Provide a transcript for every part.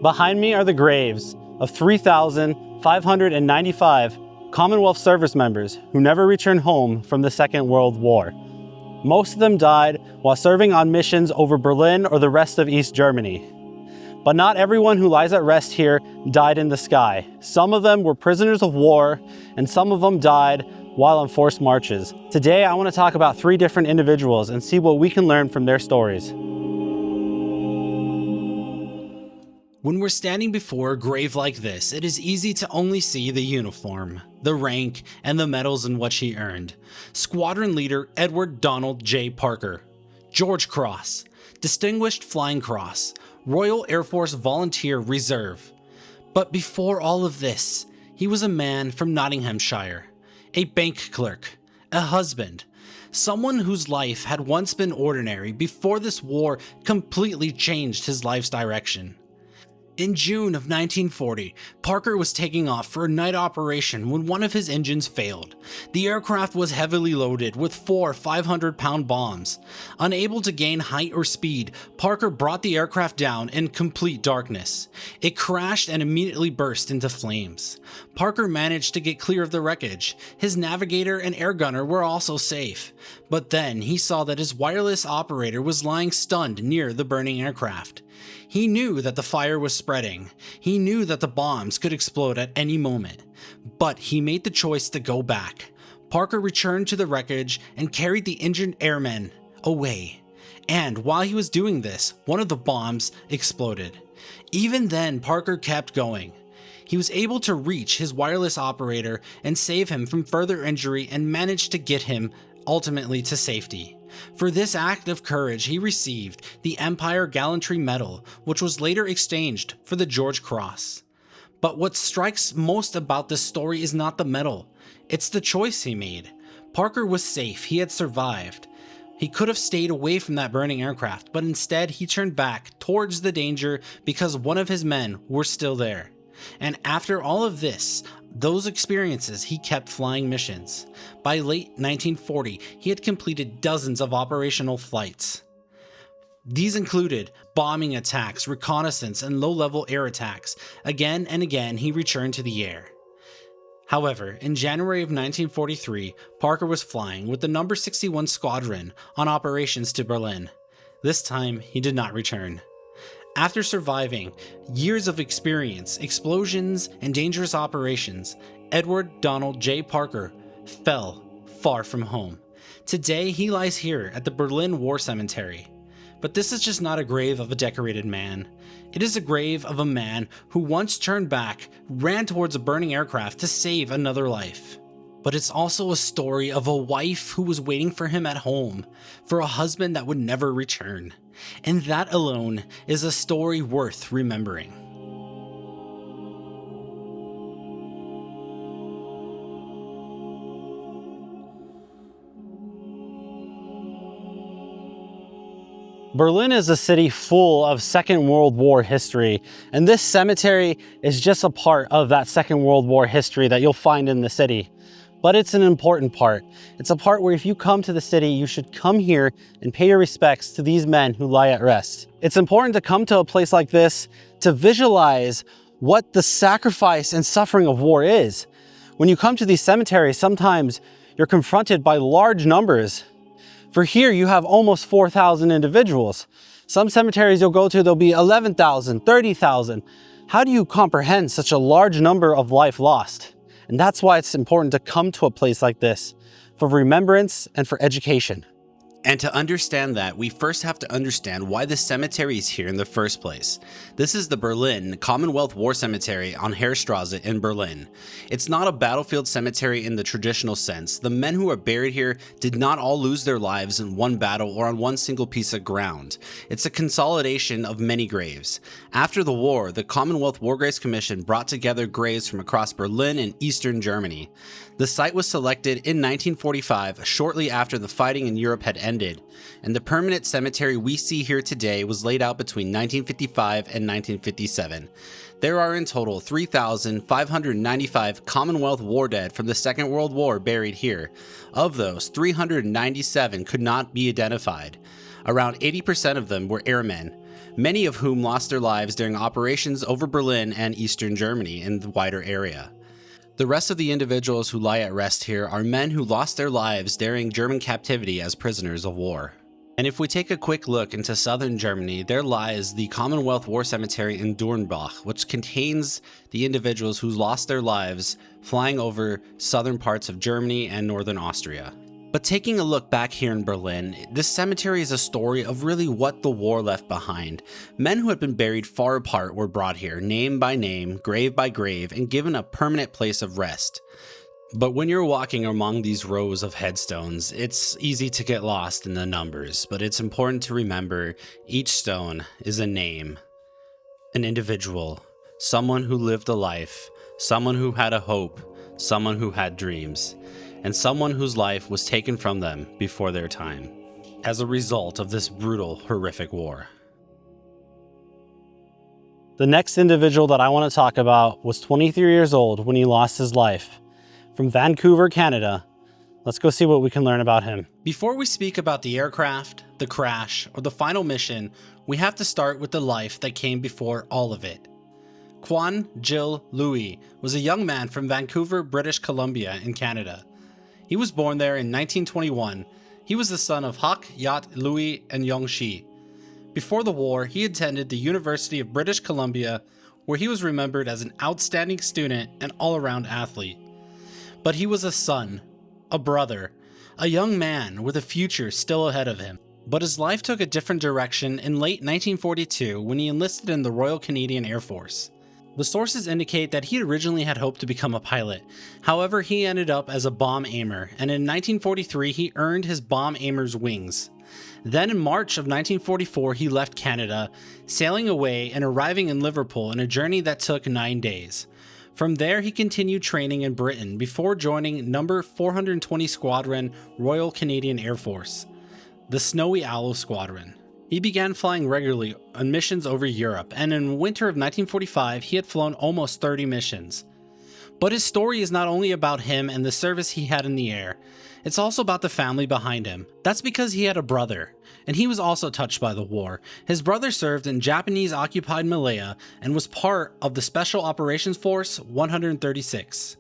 Behind me are the graves of 3,595 Commonwealth service members who never returned home from the Second World War. Most of them died while serving on missions over Berlin or the rest of East Germany. But not everyone who lies at rest here died in the sky. Some of them were prisoners of war, and some of them died while on forced marches. Today, I want to talk about 3 different individuals and see what we can learn from their stories. When we're standing before a grave like this, it is easy to only see the uniform, the rank, and the medals in which he earned. Squadron Leader Edward Donald J. Parker, George Cross, Distinguished Flying Cross, Royal Air Force Volunteer Reserve. But before all of this, he was a man from Nottinghamshire, a bank clerk, a husband, someone whose life had once been ordinary before this war completely changed his life's direction. In June of 1940, Parker was taking off for a night operation when one of his engines failed. The aircraft was heavily loaded with 4 500-pound bombs. Unable to gain height or speed, Parker brought the aircraft down in complete darkness. It crashed and immediately burst into flames. Parker managed to get clear of the wreckage. His navigator and air gunner were also safe. But then he saw that his wireless operator was lying stunned near the burning aircraft. He knew that the fire was spreading. He knew that the bombs could explode at any moment. But he made the choice to go back. Parker returned to the wreckage and carried the injured airmen away. And while he was doing this, one of the bombs exploded. Even then, Parker kept going. He was able to reach his wireless operator and save him from further injury and managed to get him ultimately to safety. For this act of courage, he received the Empire Gallantry Medal, which was later exchanged for the George Cross. But what strikes most about this story is not the medal, it's the choice he made. Parker was safe, he had survived. He could have stayed away from that burning aircraft, but instead he turned back towards the danger because one of his men were still there. And after all of this, those experiences, he kept flying missions. By late 1940, he had completed dozens of operational flights. These included bombing attacks, reconnaissance, and low-level air attacks. Again and again, he returned to the air. However, in January of 1943, Parker was flying with the No. 61 Squadron on operations to Berlin. This time, he did not return. After surviving years of experience, explosions, and dangerous operations, Edward Donald J. Parker fell far from home. Today, he lies here at the Berlin War Cemetery. But this is just not a grave of a decorated man. It is a grave of a man who once turned back, ran towards a burning aircraft to save another life. But it's also a story of a wife who was waiting for him at home, for a husband that would never return. And that alone is a story worth remembering. Berlin is a city full of Second World War history, and this cemetery is just a part of that Second World War history that you'll find in the city. But it's an important part. It's a part where if you come to the city, you should come here and pay your respects to these men who lie at rest. It's important to come to a place like this to visualize what the sacrifice and suffering of war is. When you come to these cemeteries, sometimes you're confronted by large numbers. For here, you have almost 4,000 individuals. Some cemeteries you'll go to, there'll be 11,000, 30,000. How do you comprehend such a large number of life lost? And that's why it's important to come to a place like this for remembrance and for education. And to understand that, we first have to understand why the cemetery is here in the first place. This is the Berlin Commonwealth War Cemetery on Heerstrasse in Berlin. It's not a battlefield cemetery in the traditional sense. The men who are buried here did not all lose their lives in one battle or on one single piece of ground. It's a consolidation of many graves. After the war, the Commonwealth War Graves Commission brought together graves from across Berlin and Eastern Germany. The site was selected in 1945, shortly after the fighting in Europe had ended, and the permanent cemetery we see here today was laid out between 1955 and 1957. There are in total 3,595 Commonwealth war dead from the Second World War buried here. Of those, 397 could not be identified. Around 80% of them were airmen. many of whom lost their lives during operations over Berlin and Eastern Germany in the wider area. The rest of the individuals who lie at rest here are men who lost their lives during German captivity as prisoners of war. And if we take a quick look into southern Germany, there lies the Commonwealth War Cemetery in Dornbach, which contains the individuals who lost their lives flying over southern parts of Germany and northern Austria. But taking a look back here in Berlin, this cemetery is a story of really what the war left behind. Men who had been buried far apart were brought here, name by name, grave by grave, and given a permanent place of rest. But when you're walking among these rows of headstones, it's easy to get lost in the numbers, but it's important to remember each stone is a name, an individual, someone who lived a life, someone who had a hope, someone who had dreams, and someone whose life was taken from them before their time, as a result of this brutal, horrific war. The next individual that I want to talk about was 23 years old when he lost his life. From Vancouver, Canada. Let's go see what we can learn about him. Before we speak about the aircraft, the crash, or the final mission, we have to start with the life that came before all of it. Quan Louie was a young man from Vancouver, British Columbia in Canada. He was born there in 1921. He was the son of Hak Yat Louie and Yong Shi. Before the war, he attended the University of British Columbia, where he was remembered as an outstanding student and all-around athlete. But he was a son, a brother, a young man with a future still ahead of him. But his life took a different direction in late 1942 when he enlisted in the Royal Canadian Air Force. The sources indicate that he originally had hoped to become a pilot. However, he ended up as a bomb aimer, and in 1943 he earned his bomb aimer's wings. Then in March of 1944 he left Canada, sailing away and arriving in Liverpool in a journey that took 9 days. From there, he continued training in Britain before joining No. 420 Squadron, Royal Canadian Air Force, the Snowy Owl Squadron. He began flying regularly on missions over Europe, and in winter of 1945, he had flown almost 30 missions. But his story is not only about him and the service he had in the air, it's also about the family behind him. That's because he had a brother, and he was also touched by the war. His brother served in Japanese-occupied Malaya and was part of the Special Operations Force 136.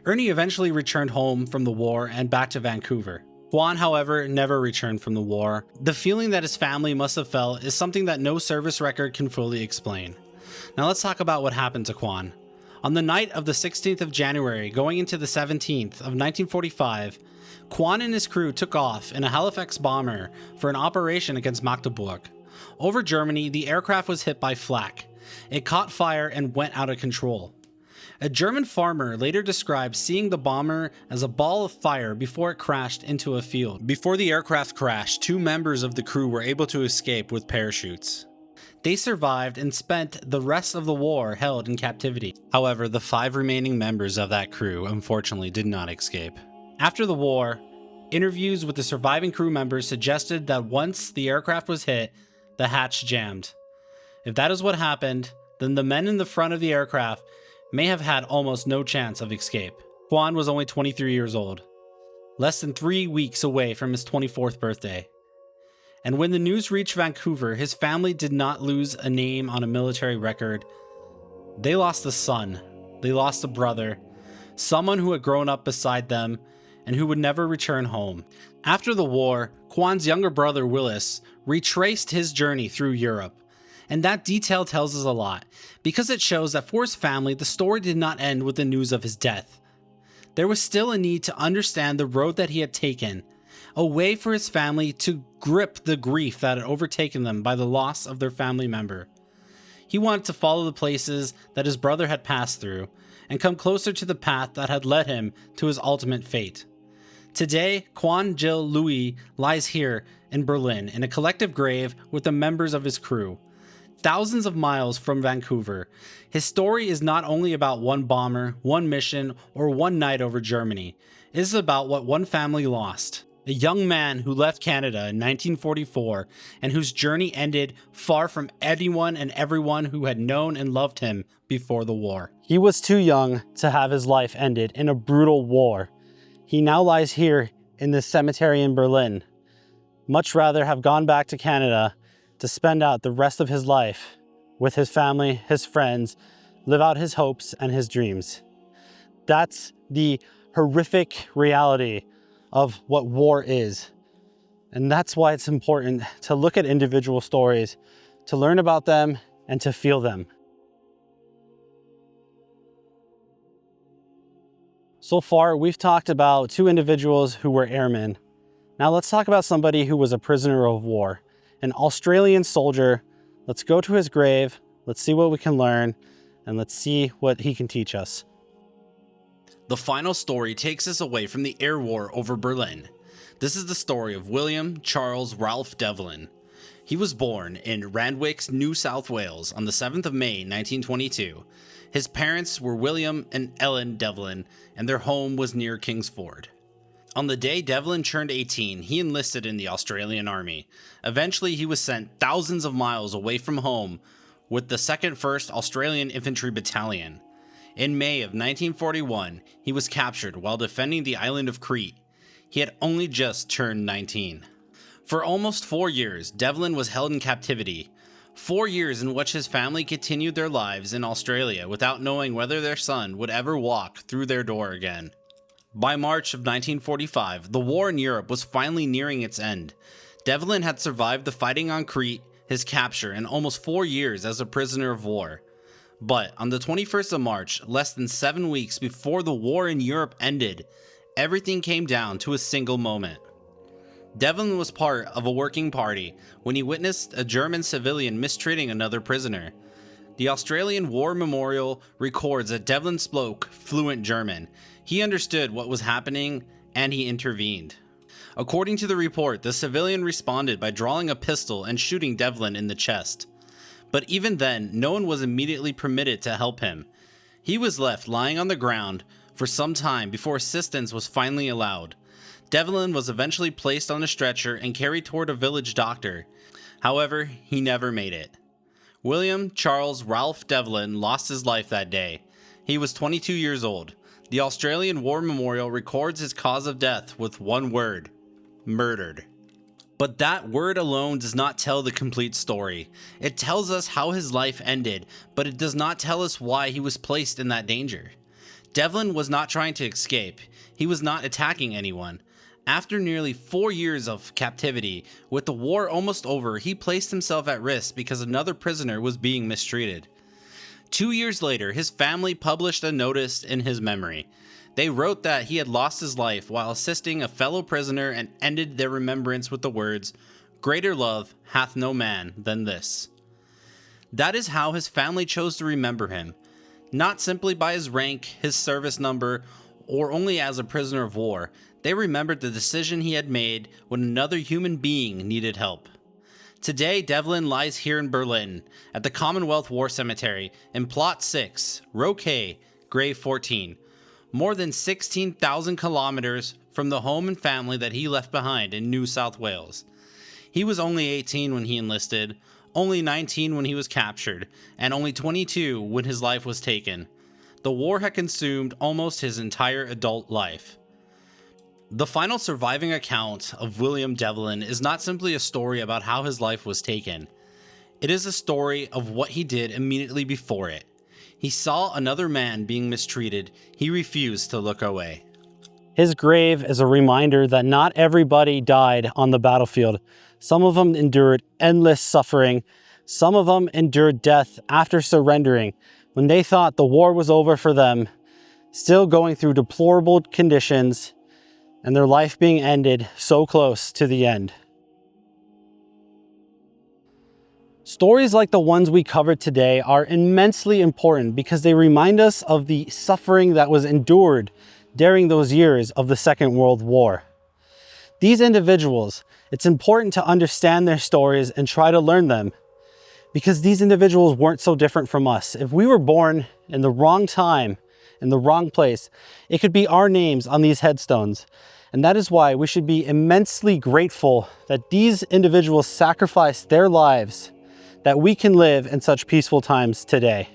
Ernie eventually returned home from the war and back to Vancouver. Quan, however, never returned from the war. The feeling that his family must have felt is something that no service record can fully explain. Now let's talk about what happened to Quan. On the night of the 16th of January, going into the 17th of 1945, Quan and his crew took off in a Halifax bomber for an operation against Magdeburg. Over Germany, the aircraft was hit by flak. It caught fire and went out of control. A German farmer later described seeing the bomber as a ball of fire before it crashed into a field. Before the aircraft crashed, 2 members of the crew were able to escape with parachutes. They survived and spent the rest of the war held in captivity. However, the 5 remaining members of that crew unfortunately did not escape. After the war, interviews with the surviving crew members suggested that once the aircraft was hit, the hatch jammed. If that is what happened, then the men in the front of the aircraft may have had almost no chance of escape. Quan was only 23 years old, less than 3 weeks away from his 24th birthday. And when the news reached Vancouver, his family did not lose a name on a military record. They lost a son, they lost a brother, someone who had grown up beside them and who would never return home. After the war, Quan's younger brother Willis retraced his journey through Europe. And that detail tells us a lot, because it shows that for his family, the story did not end with the news of his death. There was still a need to understand the road that he had taken, a way for his family to grip the grief that had overtaken them by the loss of their family member. He wanted to follow the places that his brother had passed through and come closer to the path that had led him to his ultimate fate. Today, Quan Louie lies here in Berlin in a collective grave with the members of his crew, thousands of miles from Vancouver. His story is not only about one bomber, one mission, or one night over Germany. It is about what one family lost. A young man who left Canada in 1944 and whose journey ended far from anyone and everyone who had known and loved him before the war. He was too young to have his life ended in a brutal war. He now lies here in this cemetery in Berlin. Much rather have gone back to Canada to spend out the rest of his life with his family, his friends, live out his hopes and his dreams. That's the horrific reality of what war is. And that's why it's important to look at individual stories, to learn about them and to feel them. So far, we've talked about two individuals who were airmen. Now let's talk about somebody who was a prisoner of war, an Australian soldier. Let's go to his grave, let's see what we can learn, and let's see what he can teach us. The final story takes us away from the air war over Berlin. This is the story of William Charles Ralph Devlin. He was born in Randwick, New South Wales on the 7th of May 1922. His parents were William and Ellen Devlin, and their home was near Kingsford. On the day Devlin turned 18, he enlisted in the Australian Army. Eventually, he was sent thousands of miles away from home with the 2nd 1st Australian Infantry Battalion. In May of 1941, he was captured while defending the island of Crete. He had only just turned 19. For almost 4 years, Devlin was held in captivity. 4 years in which his family continued their lives in Australia without knowing whether their son would ever walk through their door again. By March of 1945, the war in Europe was finally nearing its end. Devlin had survived the fighting on Crete, his capture, and almost 4 years as a prisoner of war. But on the 21st of March, less than 7 weeks before the war in Europe ended, everything came down to a single moment. Devlin was part of a working party when he witnessed a German civilian mistreating another prisoner. The Australian War Memorial records that Devlin spoke fluent German. He understood what was happening and he intervened. According to the report, the civilian responded by drawing a pistol and shooting Devlin in the chest. But even then, no one was immediately permitted to help him. He was left lying on the ground for some time before assistance was finally allowed. Devlin was eventually placed on a stretcher and carried toward a village doctor. However, he never made it. William Charles Ralph Devlin lost his life that day. He was 22 years old. The Australian War Memorial records his cause of death with one word: murdered. But that word alone does not tell the complete story. It tells us how his life ended, but it does not tell us why he was placed in that danger. Devlin was not trying to escape. He was not attacking anyone. After nearly 4 years of captivity, with the war almost over, he placed himself at risk because another prisoner was being mistreated. 2 years later, his family published a notice in his memory. They wrote that he had lost his life while assisting a fellow prisoner and ended their remembrance with the words, "Greater love hath no man than this." That is how his family chose to remember him, not simply by his rank, his service number, or only as a prisoner of war. They remembered the decision he had made when another human being needed help. Today, Devlin lies here in Berlin, at the Commonwealth War Cemetery, in Plot 6, Row K, Grave 14, more than 16,000 kilometers from the home and family that he left behind in New South Wales. He was only 18 when he enlisted, only 19 when he was captured, and only 22 when his life was taken. The war had consumed almost his entire adult life. The final surviving account of William Devlin is not simply a story about how his life was taken. It is a story of what he did immediately before it. He saw another man being mistreated. He refused to look away. His grave is a reminder that not everybody died on the battlefield. Some of them endured endless suffering. Some of them endured death after surrendering, when they thought the war was over for them, still going through deplorable conditions, and their life being ended so close to the end. Stories like the ones we covered today are immensely important because they remind us of the suffering that was endured during those years of the Second World War. These individuals, it's important to understand their stories and try to learn them, because these individuals weren't so different from us. If we were born in the wrong time, in the wrong place, it could be our names on these headstones. And that is why we should be immensely grateful that these individuals sacrificed their lives, that we can live in such peaceful times today.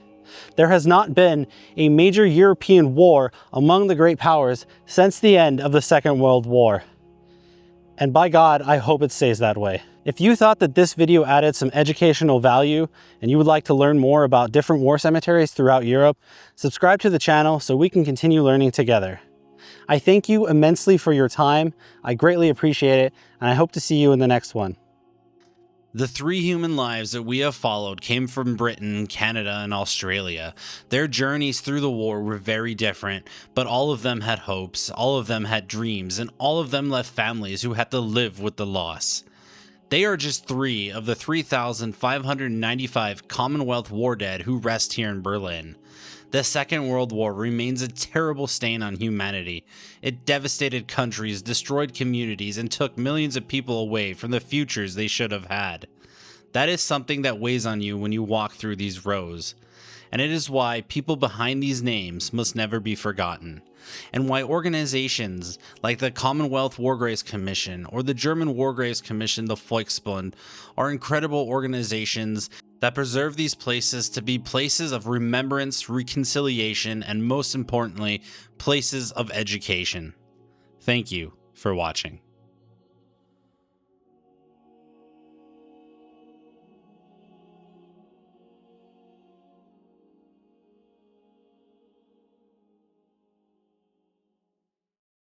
There has not been a major European war among the great powers since the end of the Second World War. And by God, I hope it stays that way. If you thought that this video added some educational value and you would like to learn more about different war cemeteries throughout Europe, subscribe to the channel so we can continue learning together. I thank you immensely for your time. I greatly appreciate it, and I hope to see you in the next one. The 3 human lives that we have followed came from Britain, Canada, and Australia. Their journeys through the war were very different, but all of them had hopes, all of them had dreams, and all of them left families who had to live with the loss. They are just 3 of the 3,595 Commonwealth war dead who rest here in Berlin. The Second World War remains a terrible stain on humanity. It devastated countries, destroyed communities, and took millions of people away from the futures they should have had. That is something that weighs on you when you walk through these rows. And it is why people behind these names must never be forgotten, and why organizations like the Commonwealth War Graves Commission or the German War Graves Commission, the Volksbund, are incredible organizations that preserve these places to be places of remembrance, reconciliation, and most importantly, places of education. Thank you for watching.